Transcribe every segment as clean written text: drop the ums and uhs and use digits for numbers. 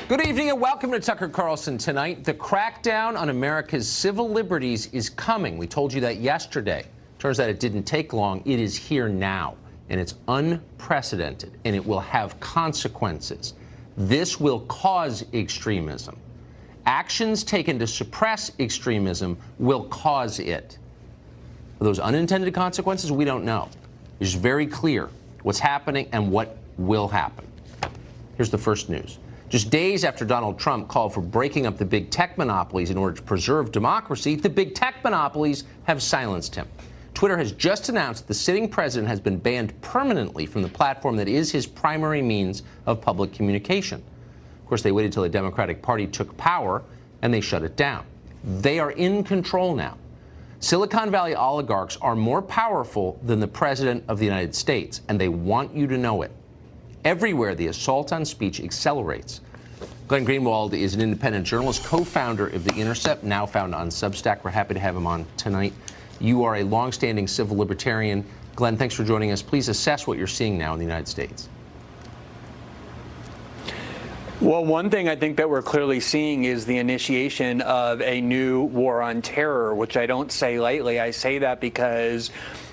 Good evening and welcome to Tucker Carlson Tonight. The crackdown on America's civil liberties is coming. We told you that yesterday. Turns out it didn't take long. It is here now, and it's unprecedented, and it will have consequences. This will cause extremism. Actions taken to suppress extremism will cause it. Those unintended consequences, we don't know. It's very clear what's happening and what will happen. Here's the first news. Just days after Donald Trump called for breaking up the big tech monopolies in order to preserve democracy, the big tech monopolies have silenced him. Twitter has just announced the sitting president has been banned permanently from the platform that is his primary means of public communication. Of course, they waited until the Democratic Party took power, and they shut it down. They are in control now. Silicon Valley oligarchs are more powerful than the President of the United States, and they want you to know it. Everywhere the assault on speech accelerates. Glenn Greenwald is an independent journalist, co-founder of The Intercept, now found on Substack. We're happy to have him on tonight. You are a longstanding civil libertarian. Glenn, thanks for joining us. Please assess what you're seeing now in the United States. Well, one thing I think that we're clearly seeing is the initiation of a new war on terror, which I don't say lightly. I say that because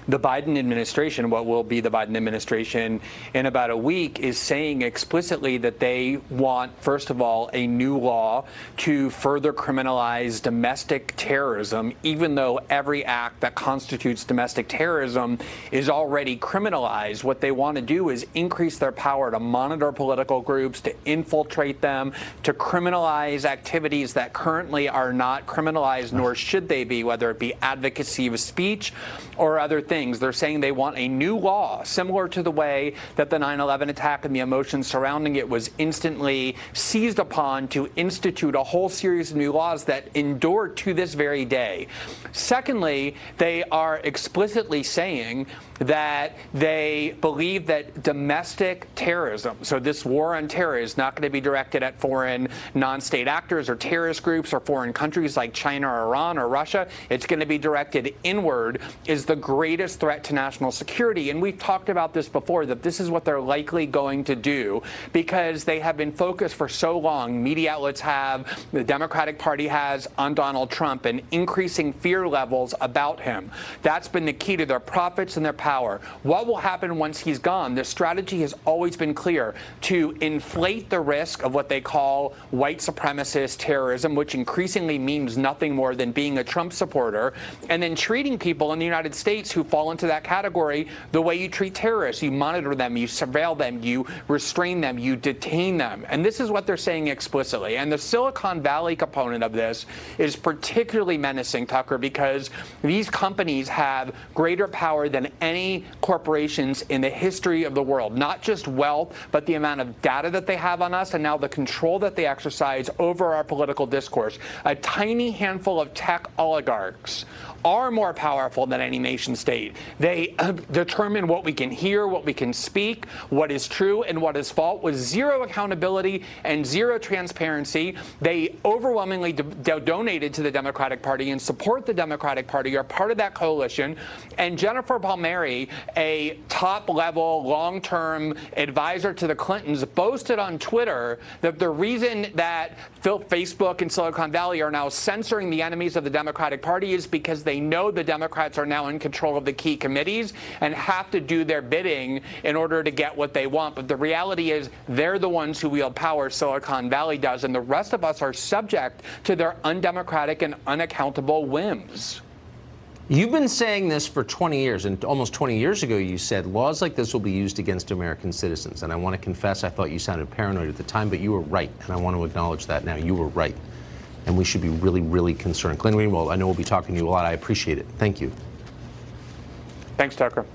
the Biden administration, what will be the Biden administration in about a week, is saying explicitly that they want, first of all, a new law to further criminalize domestic terrorism, even though every act that constitutes domestic terrorism is already criminalized. What they want to do is increase their power to monitor political groups, to infiltrate them, to criminalize activities that currently are not criminalized, nor should they be, whether it be advocacy of speech or other things. They're saying they want a new law, similar to the way that the 9/11 attack and the emotions surrounding it was instantly seized upon to institute a whole series of new laws that endure to this very day. Secondly, they are explicitly saying that they believe that domestic terrorism, so this war on terror, is not going to be directed at foreign non-state actors or terrorist groups or foreign countries like China or Iran or Russia. It's going to be directed inward, is the greatest threat to national security. And we've talked about this before, that this is what they're likely going to do because they have been focused for so long, media outlets have, the Democratic Party has, on Donald Trump and increasing fear levels about him. That's been the key to their profits and their power. What will happen once he's gone? Their strategy has always been clear: to inflate the risk of what they call white supremacist terrorism, which increasingly means nothing more than being a Trump supporter, and then treating people in the United States who fall into that category the way you treat terrorists. You monitor them, you surveil them, you restrain them, you detain them. And this is what they're saying explicitly. And the Silicon Valley component of this is particularly menacing, Tucker, because these companies have greater power than any corporations in the history of the world. Not just wealth, but the amount of data that they have on us and now the control that they exercise over our political discourse. A tiny handful of tech oligarchs are more powerful than any nation state. They determine what we can hear, what we can speak, what is true and what is false, with zero accountability and zero transparency. They overwhelmingly donated to the Democratic Party and support the Democratic Party, are part of that coalition. And Jennifer Palmieri, a top-level, long-term advisor to the Clintons, boasted on Twitter that the reason that Facebook and Silicon Valley are now censoring the enemies of the Democratic Party is because they know the Democrats are now in control of the key committees and have to do their bidding in order to get what they want. But the reality is they're the ones who wield power, Silicon Valley does, and the rest of us are subject to their undemocratic and unaccountable whims. You've been saying this for 20 years, and almost 20 years ago you said laws like this will be used against American citizens. And I want to confess, I thought you sounded paranoid at the time, but you were right, and I want to acknowledge that now. You were right. And we should be really, really concerned. Glenn Greenwald, I know we'll be talking to you a lot. I appreciate it. Thank you. Thanks, Tucker.